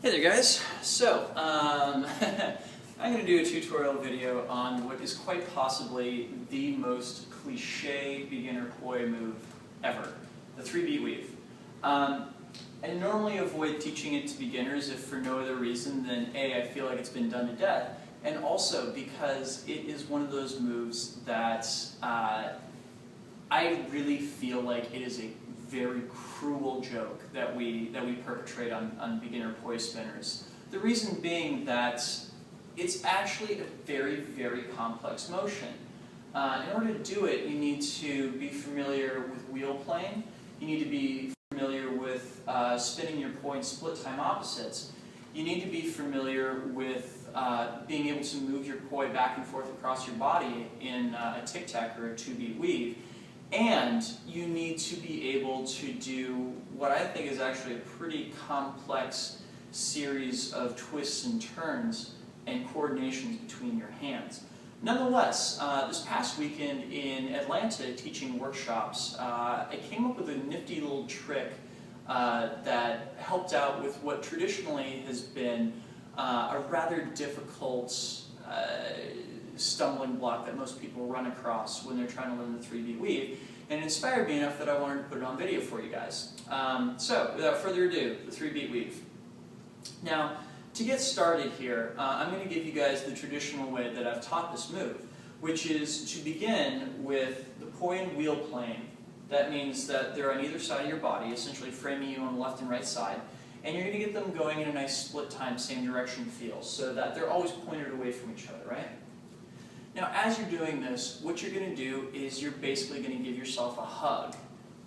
Hey there guys, so I'm going to do a tutorial video on what is quite possibly the most cliche beginner poi move ever, the 3-beat weave. I normally avoid teaching it to beginners if for no other reason than A, I feel like it's been done to death, and also because it is one of those moves that I really feel like it is a very cruel joke that we perpetrate on beginner poi spinners. The reason being that it's actually a very, very complex motion. In order to do it, you need to be familiar with wheel plane. You need to be familiar with spinning your poi in split time opposites. You need to be familiar with being able to move your poi back and forth across your body in a tic-tac or a 2-beat weave. And you need to be able to do what I think is actually a pretty complex series of twists and turns and coordinations between your hands. Nonetheless, this past weekend in Atlanta teaching workshops, I came up with a nifty little trick that helped out with what traditionally has been a rather difficult stumbling block that most people run across when they're trying to learn the 3-beat weave, and it inspired me enough that I wanted to put it on video for you guys. So, without further ado, the 3-beat weave. Now, to get started here, I'm going to give you guys the traditional way that I've taught this move, which is to begin with the poi and wheel plane. That means that they're on either side of your body, essentially framing you on the left and right side, and you're going to get them going in a nice split time, same direction feel, so that they're always pointed away from each other, right? Now, as you're doing this, what you're going to do is you're basically going to give yourself a hug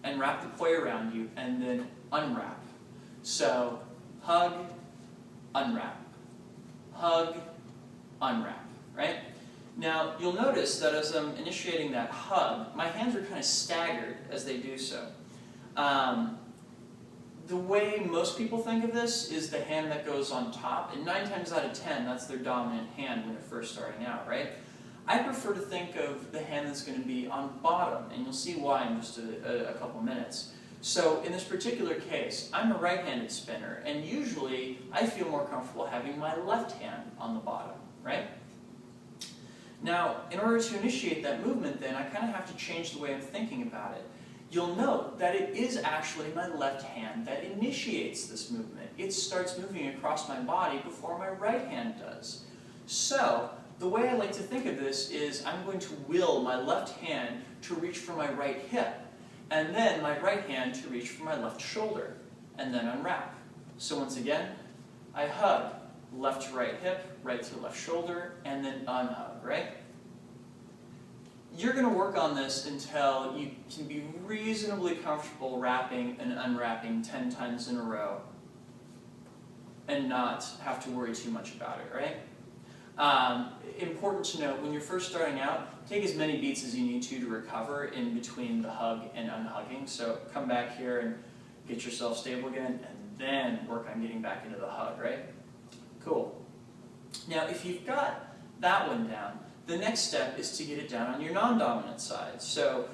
and wrap the poi around you and then unwrap. So, hug, unwrap, hug, unwrap, right? Now, you'll notice that as I'm initiating that hug, my hands are kind of staggered as they do so. The way most people think of this is the hand that goes on top, and 9 times out of 10, that's their dominant hand when they're first starting out, right? I prefer to think of the hand that's going to be on bottom, and you'll see why in just a couple minutes. So in this particular case, I'm a right-handed spinner, and usually I feel more comfortable having my left hand on the bottom, right? Now, in order to initiate that movement then, I kind of have to change the way I'm thinking about it. You'll note that it is actually my left hand that initiates this movement. It starts moving across my body before my right hand does. So, the way I like to think of this is I'm going to will my left hand to reach for my right hip, and then my right hand to reach for my left shoulder, and then unwrap. So once again, I hug, left to right hip, right to left shoulder, and then unhug, right? You're going to work on this until you can be reasonably comfortable wrapping and unwrapping 10 times in a row and not have to worry too much about it, right? Important to note, when you're first starting out, take as many beats as you need to recover in between the hug and unhugging. So come back here and get yourself stable again, and then work on getting back into the hug, right? Cool. Now, if you've got that one down, the next step is to get it down on your non-dominant side. So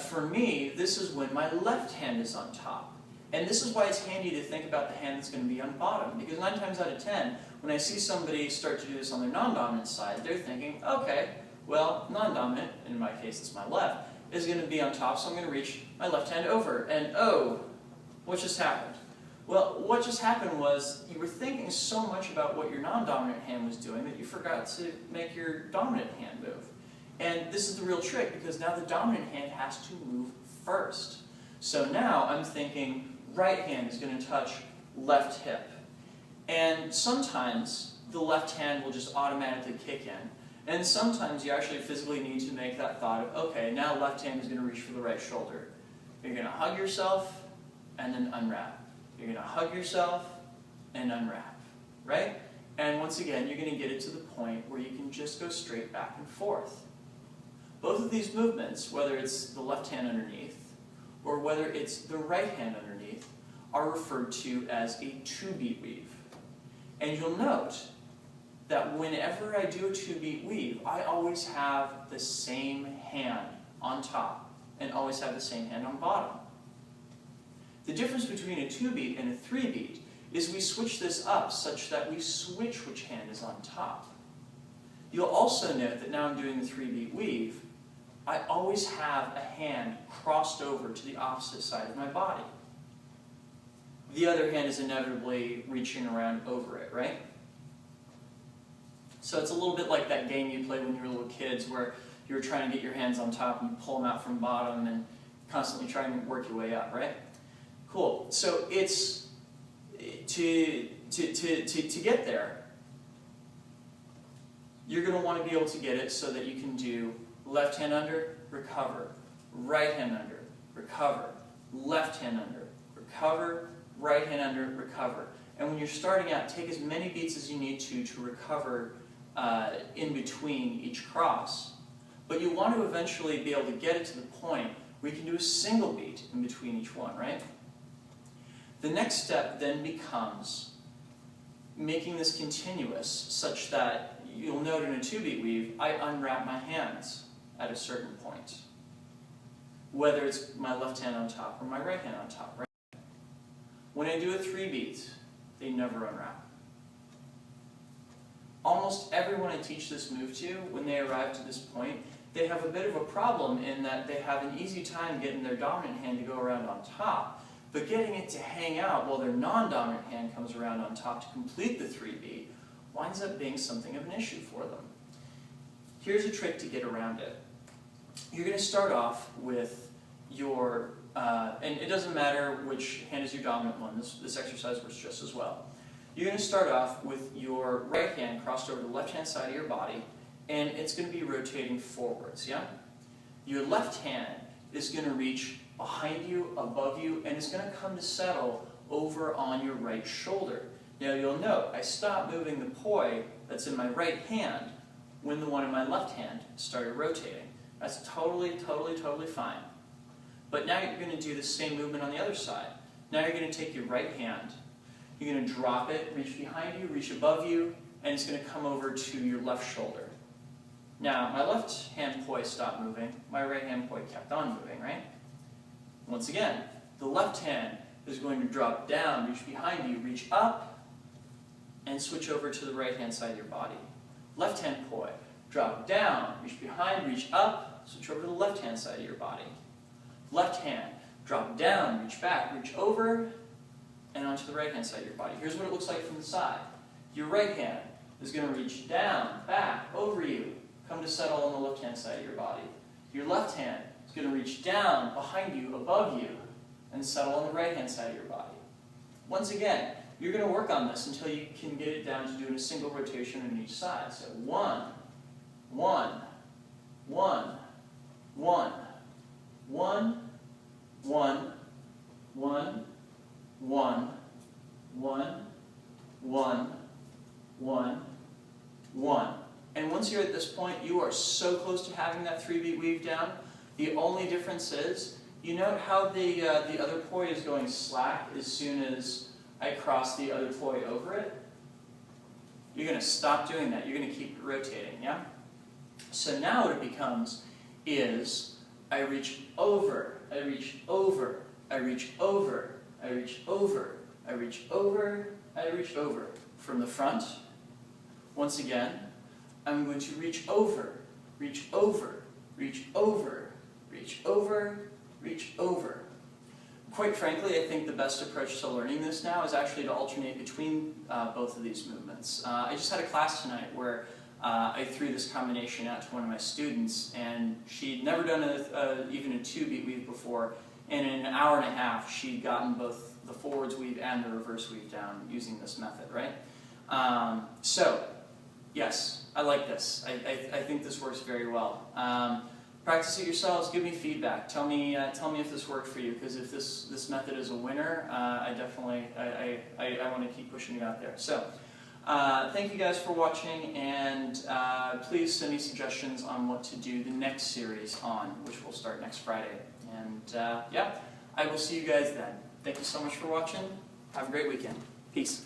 for me, this is when my left hand is on top. And this is why it's handy to think about the hand that's going to be on bottom, because 9 times out of 10, when I see somebody start to do this on their non-dominant side, they're thinking, okay, well, non-dominant, in my case it's my left, is going to be on top, so I'm going to reach my left hand over, and oh, what just happened? Well, what just happened was you were thinking so much about what your non-dominant hand was doing that you forgot to make your dominant hand move. And this is the real trick, because now the dominant hand has to move first. So now I'm thinking right hand is going to touch left hip. And sometimes the left hand will just automatically kick in. And sometimes you actually physically need to make that thought of, okay, now left hand is going to reach for the right shoulder. You're going to hug yourself and then unwrap. You're going to hug yourself and unwrap, right? And once again, you're going to get it to the point where you can just go straight back and forth. Both of these movements, whether it's the left hand underneath or whether it's the right hand underneath, are referred to as a 2-beat weave. And you'll note that whenever I do a 2-beat weave, I always have the same hand on top and always have the same hand on bottom. The difference between a 2-beat and a 3-beat is we switch this up such that we switch which hand is on top. You'll also note that now I'm doing the 3-beat weave, I always have a hand crossed over to the opposite side of my body. The other hand is inevitably reaching around over it, right? So it's a little bit like that game you played when you were little kids where you were trying to get your hands on top and you pull them out from bottom and constantly trying to work your way up, right? Cool. So it's to get there, you're going to want to be able to get it so that you can do left hand under, recover, right hand under, recover, left hand under, recover, right hand under, recover. And when you're starting out, take as many beats as you need to recover in between each cross. But you want to eventually be able to get it to the point where you can do a single beat in between each one, right? The next step then becomes making this continuous such that you'll note in a 2-beat weave, I unwrap my hands at a certain point. Whether it's my left hand on top or my right hand on top, right? When I do a 3-beat, they never unwrap. Almost everyone I teach this move to, when they arrive to this point, they have a bit of a problem in that they have an easy time getting their dominant hand to go around on top, but getting it to hang out while their non-dominant hand comes around on top to complete the 3-beat winds up being something of an issue for them. Here's a trick to get around it. You're going to start off with your, and it doesn't matter which hand is your dominant one, this exercise works just as well. You're going to start off with your right hand crossed over the left-hand side of your body, and it's going to be rotating forwards, yeah? Your left hand is going to reach behind you, above you, and it's going to come to settle over on your right shoulder. Now you'll note, I stopped moving the poi that's in my right hand when the one in my left hand started rotating. That's totally fine. But now you're going to do the same movement on the other side. Now you're going to take your right hand, you're going to drop it, reach behind you, reach above you, and it's going to come over to your left shoulder. Now, my left hand poi stopped moving, my right hand poi kept on moving, right? Once again, the left hand is going to drop down, reach behind you, reach up, and switch over to the right hand side of your body. Left hand poi, drop down, reach behind, reach up, switch over to the left hand side of your body. Left hand, drop down, reach back, reach over, and onto the right hand side of your body. Here's what it looks like from the side. Your right hand is going to reach down, back, over you, come to settle on the left hand side of your body. Your left hand is going to reach down, behind you, above you, and settle on the right hand side of your body. Once again, you're going to work on this until you can get it down to doing a single rotation on each side. So 1, 1, 1, 1, 1, 1, 1, 1, 1, 1, 1, 1. And once you're at this point, you are so close to having that 3-beat weave down. The only difference is, you note how the other poi is going slack as soon as I cross the other poi over it? You're going to stop doing that. You're going to keep it rotating, yeah? So now what it becomes is I reach over, I reach over, I reach over, I reach over, I reach over, I reach over. From the front, once again, I'm going to reach over, reach over, reach over, reach over, reach over. Quite frankly, I think the best approach to learning this now is actually to alternate between both of these movements. I just had a class tonight where I threw this combination out to one of my students, and she'd never done even a 2-beat weave before, and in an hour and a half she'd gotten both the forwards weave and the reverse weave down using this method, right? So, yes, I like this. I think this works very well. Practice it yourselves, give me feedback. Tell me if this worked for you, because if this method is a winner, I definitely want to keep pushing it out there. So, thank you guys for watching, and please send me suggestions on what to do the next series on, which will start next Friday. And yeah, I will see you guys then. Thank you so much for watching. Have a great weekend. Peace.